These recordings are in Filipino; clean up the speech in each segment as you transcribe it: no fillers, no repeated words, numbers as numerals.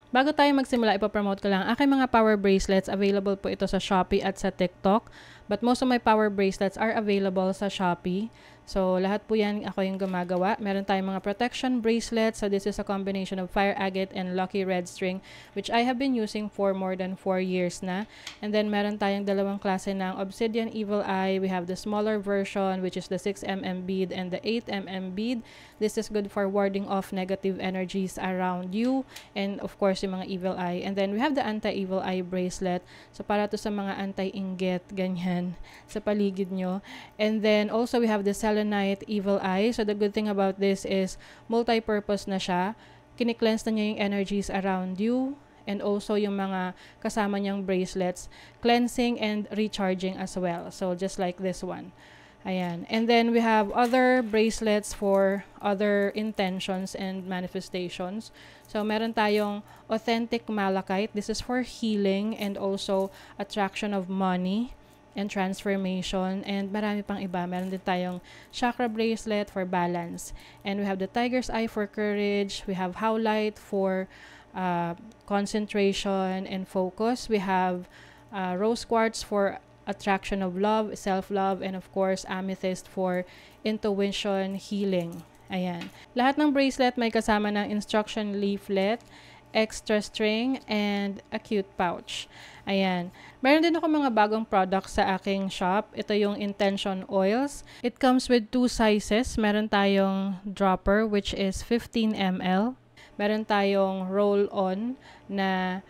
Bago tayo magsimula, ipapromote ko lang. Aking mga power bracelets, available po ito sa Shopee at sa TikTok. But most of my power bracelets are available sa Shopee. So, lahat po yan ako yung gumagawa. Meron tayong mga protection bracelets. So, this is a combination of fire agate and lucky red string, which I have been using for more than 4 years na. And then, meron tayong dalawang klase ng obsidian evil eye. We have the smaller version, which is the 6mm bead and the 8mm bead. This is good for warding off negative energies around you. And, of course, yung mga evil eye. And then, we have the anti-evil eye bracelet. So, para to sa mga anti-inggit, ganyan, sa paligid nyo. And then, also, we have the selenite evil eye. So, the good thing about this is multi-purpose na siya. Kini-cleanse na niya yung energies around you. And also, yung mga kasama niyang bracelets, cleansing and recharging as well. So, just like this one. Ayan. And then, we have other bracelets for other intentions and manifestations. So, meron tayong authentic malachite. This is for healing and also attraction of money and transformation. And marami pang iba. Meron din tayong chakra bracelet for balance. And we have the tiger's eye for courage. We have howlite for concentration and focus. We have rose quartz for attraction of love, self-love, and of course, amethyst for intuition, healing. Ayan. Lahat ng bracelet may kasama ng instruction leaflet, extra string, and a cute pouch. Ayan. Meron din ako mga bagong products sa aking shop. Ito yung intention oils. It comes with 2 sizes. Meron tayong dropper, which is 15 ml. Meron tayong roll-on na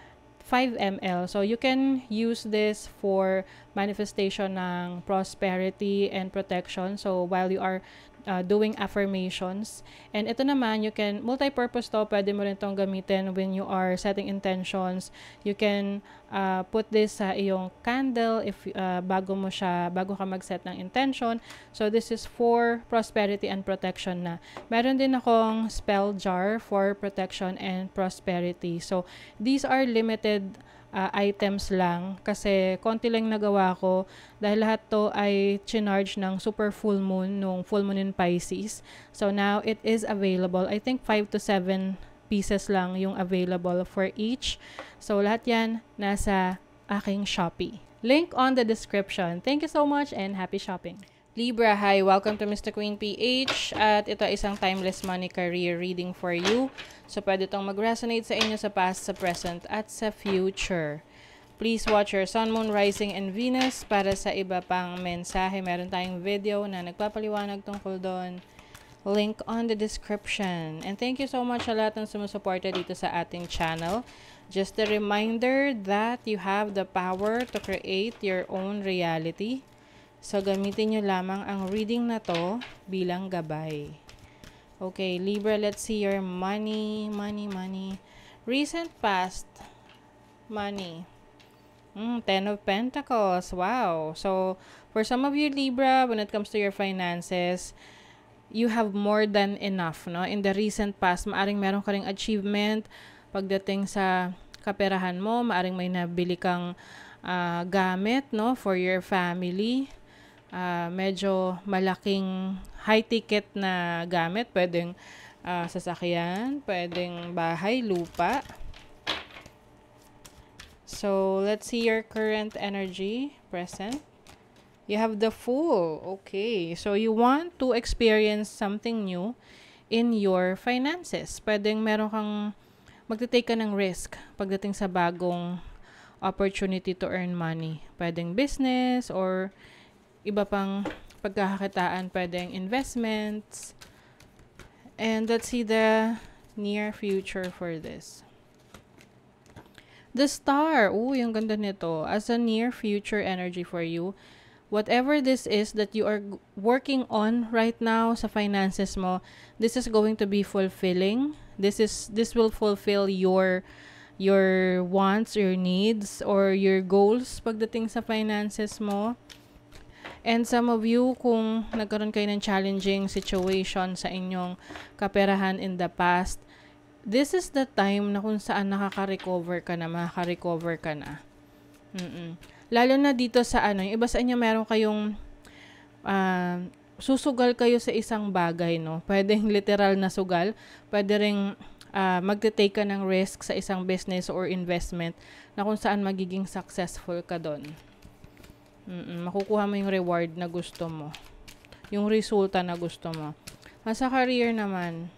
5 ml. So, you can use this for manifestation ng prosperity and protection. So, while you are doing affirmations. And ito naman, you can, multi-purpose to, pwede mo rin itong gamitin when you are setting intentions. You can put this sa iyong candle if bago ka mag-set ng intention. So, this is for prosperity and protection na. Meron din akong spell jar for protection and prosperity. So, these are limited items lang kasi konti lang nagawa ko dahil lahat to ay chinarge ng super full moon nung full moon in Pisces. So now it is available. I think 5 to 7 pieces lang yung available for each. So lahat yan nasa aking Shopee. Link on the description. Thank you so much and happy shopping. Libra, hi! Welcome to Mr. Queen PH at ito isang timeless money career reading for you. So, pwede itong mag-resonate sa inyo sa past, sa present, at sa future. Please watch your Sun, Moon, Rising, and Venus para sa iba pang mensahe. Meron tayong video na nagpapaliwanag tungkol doon. Link on the description. And thank you so much sa lahat ng sumusuporta dito sa ating channel. Just a reminder that you have the power to create your own reality. So, gamitin nyo lamang ang reading na to bilang gabay. Okay, Libra, let's see your money. Recent past, money. 10 of Pentacles. Wow. So, for some of you, Libra, when it comes to your finances, you have more than enough, no? In the recent past, maaring meron ka ring achievement pagdating sa kaperahan mo, maaring may nabili kang gamit, no, for your family. Medyo malaking high ticket na gamit, pwedeng sasakyan, pwedeng bahay, lupa. So, let's see your current energy, present. You have the Fool. Okay. So, you want to experience something new in your finances. Pwedeng meron kang magte-take ka ng risk pagdating sa bagong opportunity to earn money. Pwedeng business or iba pang pagkakakitaan, pwedeng investments. And let's see the near future for this. The Star. Yung ganda nito. As a near future energy for you, whatever this is that you are working on right now sa finances mo, this is going to be fulfilling. This will fulfill your wants, your needs, or your goals pagdating sa finances mo. And some of you, kung nagkaroon kayo ng challenging situation sa inyong kaperahan in the past, this is the time na kung saan makaka-recover ka na. Lalo na dito sa yung iba sa inyo meron kayong susugal kayo sa isang bagay, no? Pwedeng literal na sugal, pwede ring magte-take ka ng risk sa isang business or investment na kung saan magiging successful ka doon. Makukuha mo yung reward na gusto mo. Yung resulta na gusto mo. Sa career naman,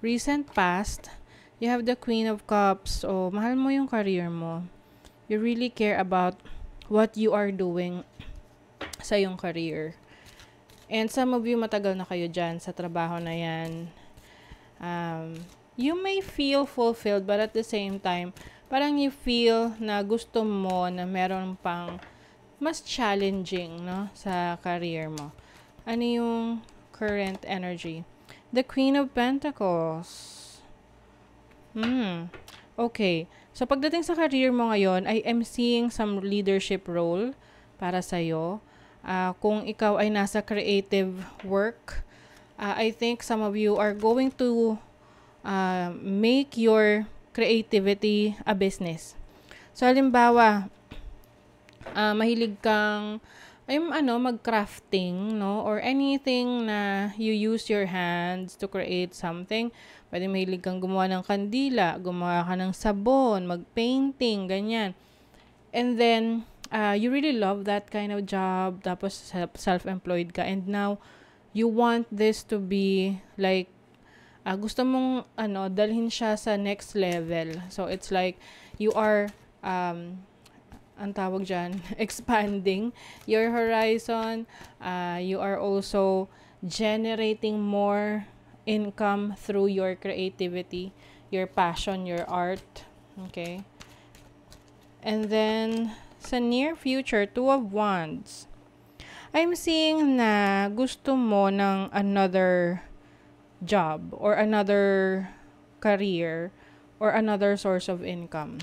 recent past, you have the Queen of Cups. O, mahal mo yung career mo. You really care about what you are doing sa yung career. And some of you, matagal na kayo dyan sa trabaho na yan. You may feel fulfilled, but at the same time, parang you feel na gusto mo na meron pang mas challenging, no, sa career mo. Ano yung current energy? The Queen of Pentacles. Okay. So, pagdating sa career mo ngayon, I am seeing some leadership role para sa'yo. Kung ikaw ay nasa creative work, I think some of you are going to make your creativity a business. So, halimbawa, mahilig kang mag-crafting, no? Or anything na you use your hands to create something. Pwede mahilig kang gumawa ng kandila, gumawa ka ng sabon, mag-painting, ganyan. And then, you really love that kind of job, tapos self-employed ka, and now, you want this to be like, gusto mong, dalhin siya sa next level. So, it's like, you are, ang tawag dyan, expanding your horizon. You are also generating more income through your creativity, your passion, your art. Okay? And then, sa near future, Two of Wands. I'm seeing na gusto mo ng another job or another career or another source of income.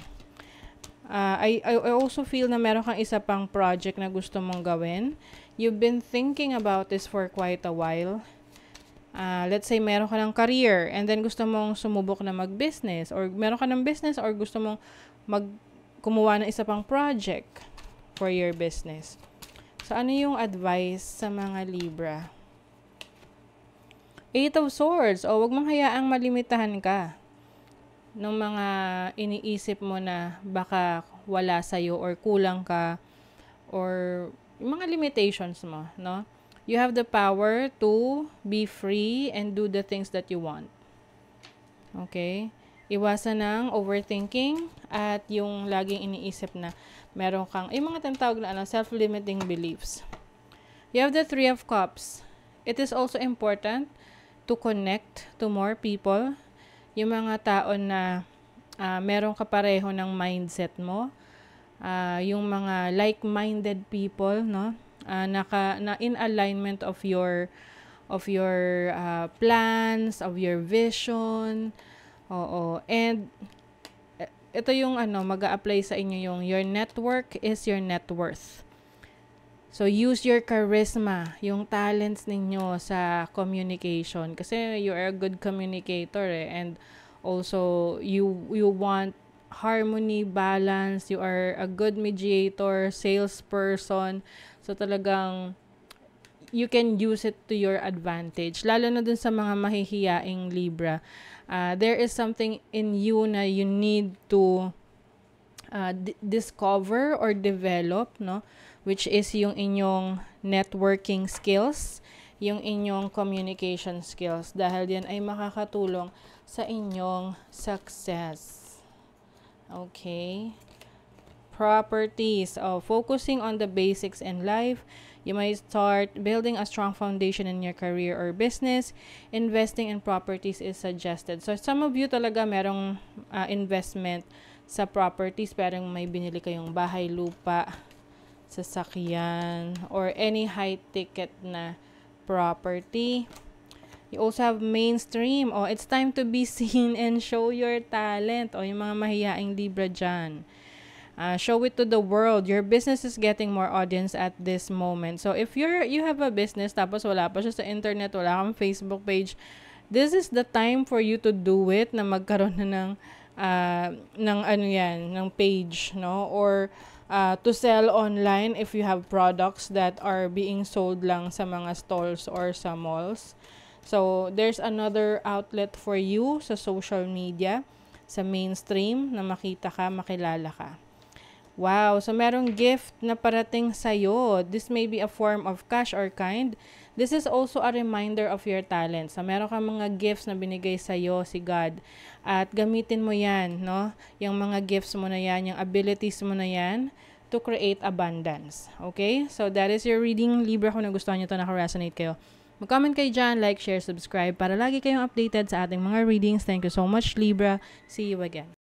I also feel na meron kang isa pang project na gusto mong gawin. You've been thinking about this for quite a while. Let's say meron ka ng career and then gusto mong sumubok na mag-business, or meron ka ng business or gusto mong kumuha ng isa pang project for your business. So, ano yung advice sa mga Libra? Eight of Swords. O, wag mong hayaang malimitahan ka ng mga iniisip mo na baka wala sa'yo or kulang ka or yung mga limitations mo, no? You have the power to be free and do the things that you want. Okay? Iwasan ng overthinking at yung laging iniisip na meron kang, yung mga tinatawag na self-limiting beliefs. You have the Three of Cups. It is also important to connect to more people. Yung mga tao na meron ka pareho ng mindset mo. Yung mga like-minded people, no? Na in alignment of your plans, of your vision. Oo. And ito yung mag-a-apply sa inyo yung your network is your net worth. So use your charisma, yung talents ninyo sa communication, kasi you are a good communicator and also you want harmony, balance, you are a good mediator, salesperson. So talagang you can use it to your advantage. Lalo na dun sa mga mahihiyaing Libra. There is something in you na you need to discover or develop, no? Which is yung inyong networking skills, yung inyong communication skills. Dahil yan ay makakatulong sa inyong success. Okay? Properties. Focusing on the basics in life. You might start building a strong foundation in your career or business. Investing in properties is suggested. So, some of you talaga merong investment sa properties. Parang may binili kayong bahay, lupa, sasakyan, or any high-ticket na property. You also have mainstream. It's time to be seen and show your talent. Yung mga mahiyaing Libra dyan. Show it to the world. Your business is getting more audience at this moment. So, if you have a business, tapos wala pa siya sa internet, wala kang Facebook page, this is the time for you to do it, na magkaroon na ng page, no? Or, to sell online if you have products that are being sold lang sa mga stalls or sa malls. So, there's another outlet for you sa social media, sa mainstream, na makita ka, makilala ka. Wow, so merong gift na parating sa'yo. This may be a form of cash or kind. This is also a reminder of your talents. So, meron kang mga gifts na binigay sa'yo si God. At gamitin mo yan, no? Yung mga gifts mo na yan, yung abilities mo na yan, to create abundance. Okay? So, that is your reading, Libra. Kung nagustuhan nyo ito, naka-resonate kayo, mag-comment kayo dyan, like, share, subscribe, para lagi kayong updated sa ating mga readings. Thank you so much, Libra. See you again.